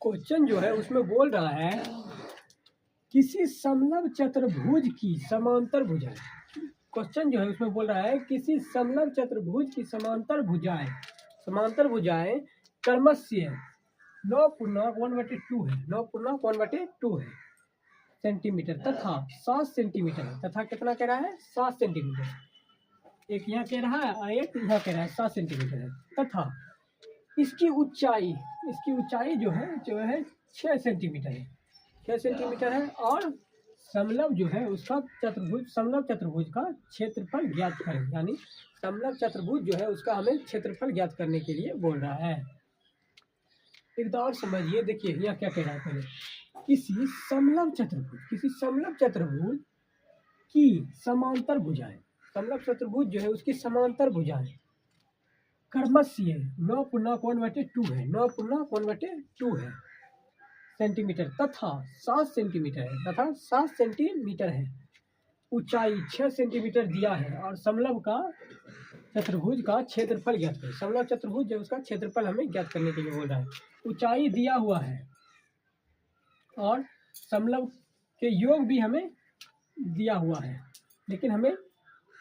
Question जो है उसमें बोल रहा है किसी समलंब चतुर्भुज की समांतर भुजाएं। क्वेश्चन जो है उसमें बोल रहा है किसी समलंब चतुर्भुज की समांतर भुजाएं क्रमशः 9 पूर्णांक 1/2 है, 9 पूर्णांक 1/2 है सेंटीमीटर तथा 7 सेंटीमीटर है। तथा कितना कह रहा है? 7 सेंटीमीटर। एक यहाँ कह रहा है और एक यहाँ कह रहा है 7 सेंटीमीटर है। तथा इसकी ऊंचाई जो है 6 सेंटीमीटर है, 6 सेंटीमीटर है। और समलंब जो है उसका समलंब चतुर्भुज का क्षेत्रफल ज्ञात करें। यानी समलंब चतुर्भुज जो है उसका हमें क्षेत्रफल ज्ञात करने के लिए बोल रहा है। एक बार और समझिए, देखिए यहाँ क्या कह रहा है। पहले किसी समलंब चतुर्भुज की समांतर भुजाएं, समलंब चतुर्भुज जो है उसकी समांतर भुजाएं क्रमशः 9 पूर्णांक 1/2 है, 9 पूर्णांक 1/2 है सेंटीमीटर तथा 7 सेंटीमीटर है। ऊंचाई 6 सेंटीमीटर दिया है और समलंब का चतुर्भुज का क्षेत्रफल ज्ञात करें। समलंब चतुर्भुज जो उसका क्षेत्रफल हमें ज्ञात करने के लिए बोल रहा है। ऊंचाई दिया हुआ है और समलंब के योग भी हमें दिया हुआ है, लेकिन हमें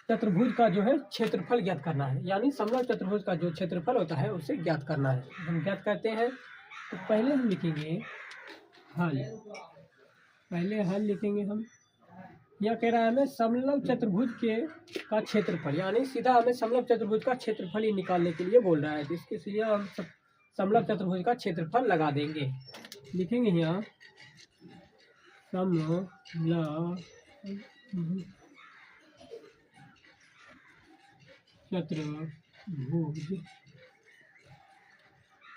चतुर्भुज का जो है क्षेत्रफल ज्ञात करना है। यानी समलंब चतुर्भुज का जो क्षेत्रफल होता है उसे ज्ञात करना है। हम ज्ञात करते हैं तो पहले हम लिखेंगे हल। लिखेंगे हम। यह कह रहा है हमें समलंब चतुर्भुज का क्षेत्रफल, यानी सीधा हमें समलंब चतुर्भुज का क्षेत्रफल ही निकालने के लिए बोल रहा है। इसके लिए हम समलंब चतुर्भुज का क्षेत्रफल लगा देंगे। लिखेंगे यहाँ समलंब चतुर्भुज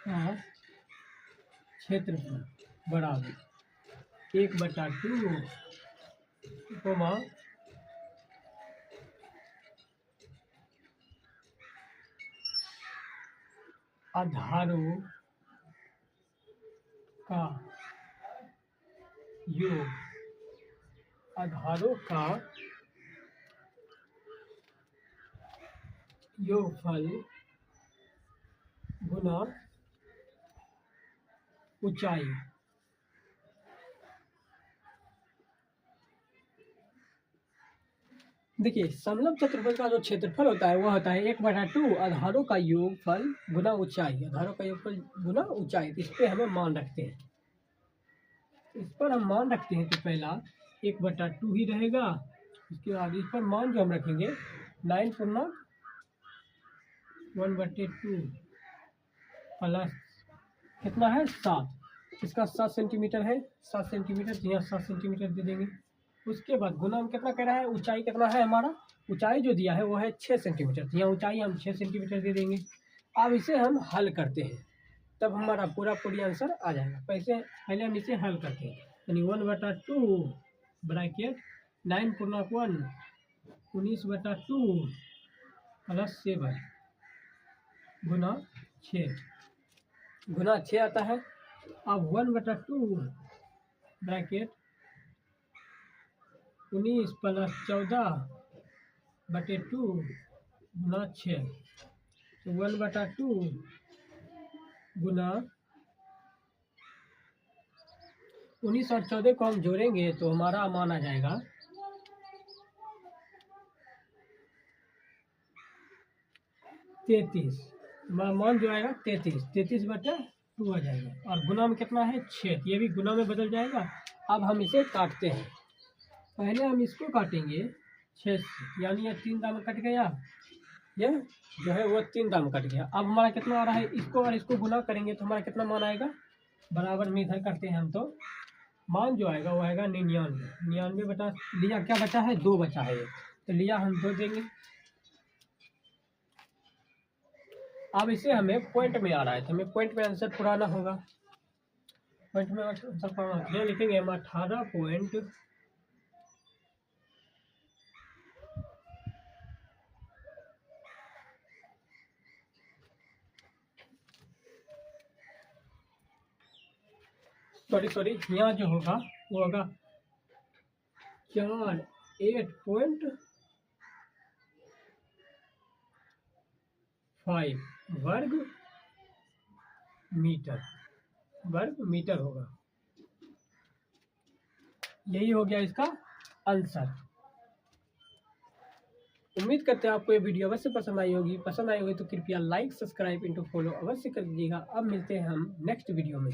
का क्षेत्रफल बराबर 1/2 आधारों का योग, योगफल गुना ऊंचाई। देखिए समलंब चतुर्भुज का जो क्षेत्रफल होता है वह होता है 1/2 आधारों का योगफल गुना ऊंचाई। आधारों का योगफल गुना ऊंचाई। इस पे हमें मान रखते हैं। तो पहला 1/2 ही रहेगा। इसके बाद इस पर मान जो हम रखेंगे 9 पूर्णांक 1/2 प्लस कितना है 7। इसका 7 सेंटीमीटर है, 7 सेंटीमीटर तो यहाँ 7 सेंटीमीटर दे देंगे। उसके बाद गुना हम कितना कह रहा है, ऊंचाई कितना है हमारा, ऊंचाई जो दिया है वो है 6 सेंटीमीटर। तो यहाँ ऊंचाई हम 6 सेंटीमीटर दे देंगे। अब इसे हम हल करते हैं तब हमारा पूरी आंसर आ जाएगा। पहले हम इसे हल करते हैं। यानी 1/2 ब्रैकेट 9 पूर्णांक 1 19/2 प्लस 7 गुना 6 आता है। अब 1/2 ब्रैकेट 19 प्लस 14/2 गुना 6। तो 1/2 गुना 19 और 14 को हम जोड़ेंगे तो हमारा मान आ जाएगा 33। हमारा मान जो आएगा 33/2 आ जाएगा। और गुना में कितना है 6, ये भी गुना में बदल जाएगा। अब हम इसे काटते हैं। पहले हम इसको काटेंगे 6 से, यानी ये 3 दाम कट गया, ये जो है वो 3 दाम कट गया। अब हमारा कितना आ रहा है, इसको और इसको गुना करेंगे तो हमारा कितना मान आएगा, बराबर में इधर करते हैं हम। तो मान जो आएगा वो आएगा 99। 99 बटा लिया क्या बचा है, 2 बचा है, तो लिया हम 2 देंगे। अब इसे हमें पॉइंट में आ रहा है तो हमें पॉइंट में आंसर पुराना होगा। पॉइंट में आंसर पुराना लिखेंगे हम 18 पॉइंट 8.5 यहाँ जो होगा वो होगा 48.5 वर्ग मीटर। वर्ग मीटर होगा। यही हो गया इसका आंसर। उम्मीद करते हैं आपको ये वीडियो अवश्य पसंद आई होगी। पसंद आई होगी तो कृपया लाइक, सब्सक्राइब, फॉलो अवश्य कर दीजिएगा। अब मिलते हैं हम नेक्स्ट वीडियो में।